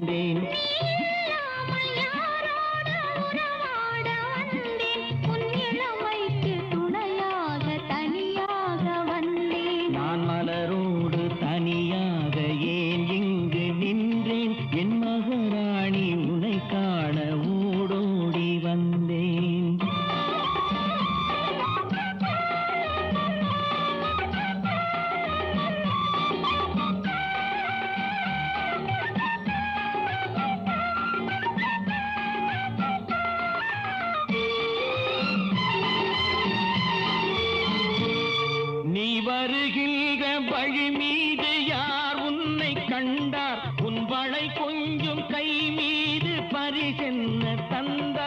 வந்தேன். நான் மலரோடு தனியாக ஏன் இங்கு நின்றேன்? என் மகாராணி உன்னை காண ஓடோடி வந்தேன். நீ வருகின்ற வழி மீது யார் உன்னை கண்டார்? உன் வளை கொஞ்சம் கை மீது பரிசென்ன தந்தார்?